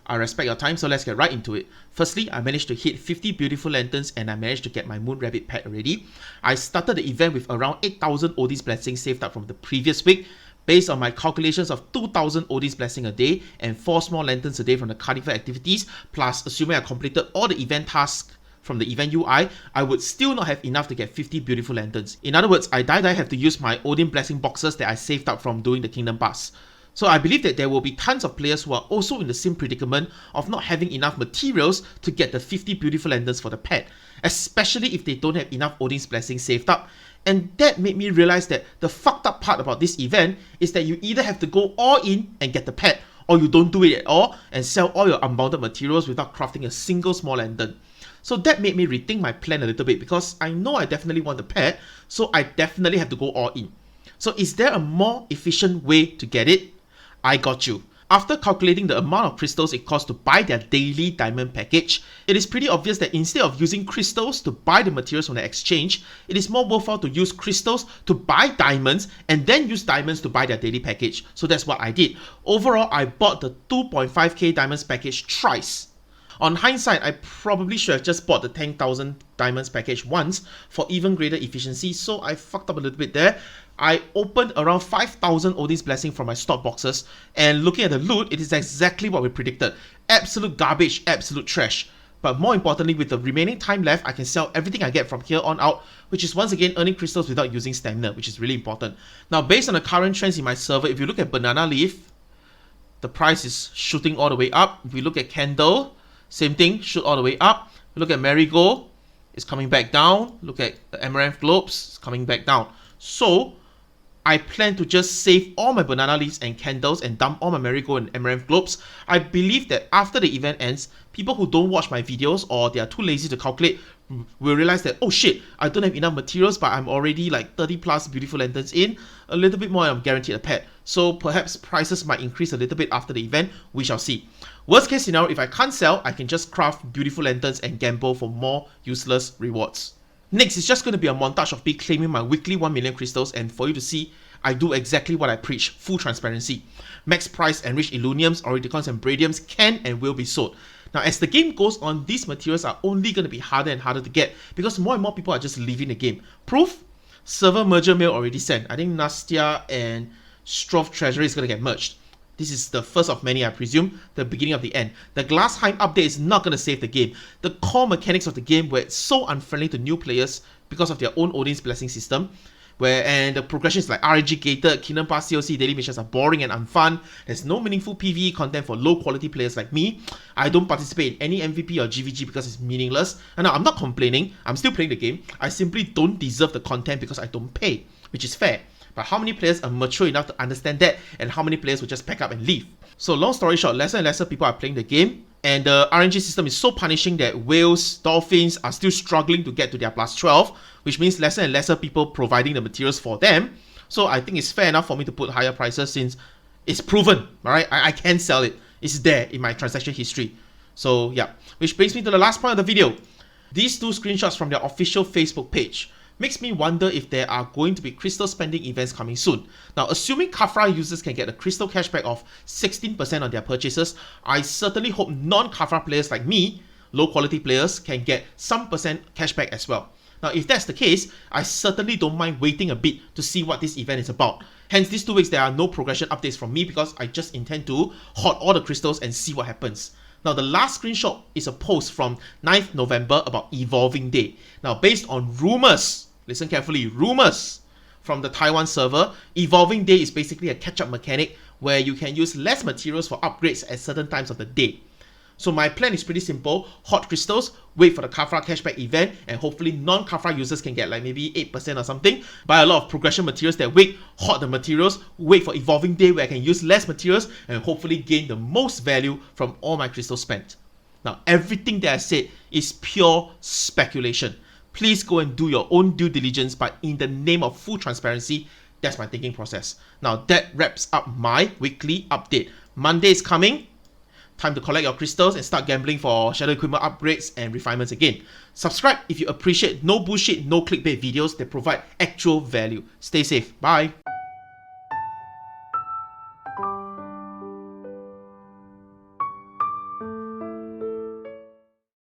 I respect your time, so let's get right into it. Firstly, I managed to hit 50 beautiful lanterns and I managed to get my Moon Rabbit pet already. I started the event with around 8,000 Odie's blessings saved up from the previous week, based on my calculations of 2,000 Odie's blessing a day and 4 small lanterns a day from the carnival activities, plus assuming I completed all the event tasks from the event UI, I would still not have enough to get 50 beautiful lanterns. In other words, I have to use my Odin blessing boxes that I saved up from doing the Kingdom Pass. So I believe that there will be tons of players who are also in the same predicament of not having enough materials to get the 50 beautiful lanterns for the pet, especially if they don't have enough Odin's blessing saved up. And that made me realize that the fucked up part about this event is that you either have to go all in and get the pet, or you don't do it at all and sell all your unbounded materials without crafting a single small lantern. So that made me rethink my plan a little bit, because I know I definitely want the pet, so I definitely have to go all in. So is there a more efficient way to get it? I got you. After calculating the amount of crystals it costs to buy their daily diamond package, it is pretty obvious that instead of using crystals to buy the materials from the exchange, it is more worthwhile to use crystals to buy diamonds and then use diamonds to buy their daily package. So that's what I did. Overall, I bought the 2.5k diamonds package thrice. On hindsight, I probably should have just bought the 10,000 diamonds package once for even greater efficiency, so I fucked up a little bit there. I opened around 5,000 Odin's blessing from my stock boxes, and looking at the loot, it is exactly what we predicted. Absolute garbage, absolute trash. But more importantly, with the remaining time left, I can sell everything I get from here on out, which is once again earning crystals without using stamina, which is really important. Now, based on the current trends in my server, if you look at banana leaf, the price is shooting all the way up. If we look at candle, same thing, shoot all the way up. Look at marigold, it's coming back down. Look at the amaranth globes, it's coming back down. So I plan to just save all my banana leaves and candles and dump all my marigold and amaranth globes. I believe that after the event ends, people who don't watch my videos or they are too lazy to calculate will realize that, oh shit, I don't have enough materials, but I'm already like 30 plus beautiful lanterns in. A little bit more, I'm guaranteed a pet. So perhaps prices might increase a little bit after the event. We shall see. Worst case scenario, if I can't sell, I can just craft beautiful lanterns and gamble for more useless rewards. Next, it's just going to be a montage of me claiming my weekly 1 million crystals, and for you to see, I do exactly what I preach, full transparency. Max price enriched Illuniums, Oridicons and Bradiums can and will be sold. Now, as the game goes on, these materials are only going to be harder and harder to get because more and more people are just leaving the game. Proof? Server merger mail already sent. I think Nastia and Stroth Treasury is going to get merged. This is the first of many, I presume, the beginning of the end. The Glassheim update is not going to save the game. The core mechanics of the game were so unfriendly to new players because of their own Odin's blessing system, and the progression is like RNG gated, Kingdom Pass COC daily missions are boring and unfun. There's no meaningful PvE content for low quality players like me. I don't participate in any MVP or GVG because it's meaningless. And now I'm not complaining, I'm still playing the game. I simply don't deserve the content because I don't pay, which is fair. But how many players are mature enough to understand that, and how many players will just pack up and leave? So long story short, lesser and lesser people are playing the game, and the RNG system is so punishing that whales, dolphins are still struggling to get to their plus 12, which means lesser and lesser people providing the materials for them. So I think it's fair enough for me to put higher prices since it's proven, alright? I can sell it. It's there in my transaction history. So yeah, which brings me to the last point of the video. These two screenshots from their official Facebook page makes me wonder if there are going to be crystal spending events coming soon. Now, assuming Kafra users can get a crystal cashback of 16% on their purchases, I certainly hope non-Kafra players like me, low quality players, can get some percent cashback as well. Now, if that's the case, I certainly don't mind waiting a bit to see what this event is about. Hence, these 2 weeks there are no progression updates from me because I just intend to hoard all the crystals and see what happens. Now, the last screenshot is a post from 9th November about Evolving Day. Now, based on rumors, listen carefully, rumors from the Taiwan server, Evolving Day is basically a catch-up mechanic where you can use less materials for upgrades at certain times of the day. So my plan is pretty simple: hoard crystals, wait for the Kafra cashback event, and hopefully non-Kafra users can get like maybe 8% or something. Buy a lot of progression materials that week, hoard the materials, wait for Evolving Day where I can use less materials, and hopefully gain the most value from all my crystals spent. Now, everything that I said is pure speculation. Please go and do your own due diligence, but in the name of full transparency, that's my thinking process. Now, that wraps up my weekly update. Monday is coming. Time to collect your crystals and start gambling for shadow equipment upgrades and refinements again. Subscribe if you appreciate no bullshit, no clickbait videos that provide actual value. Stay safe. Bye.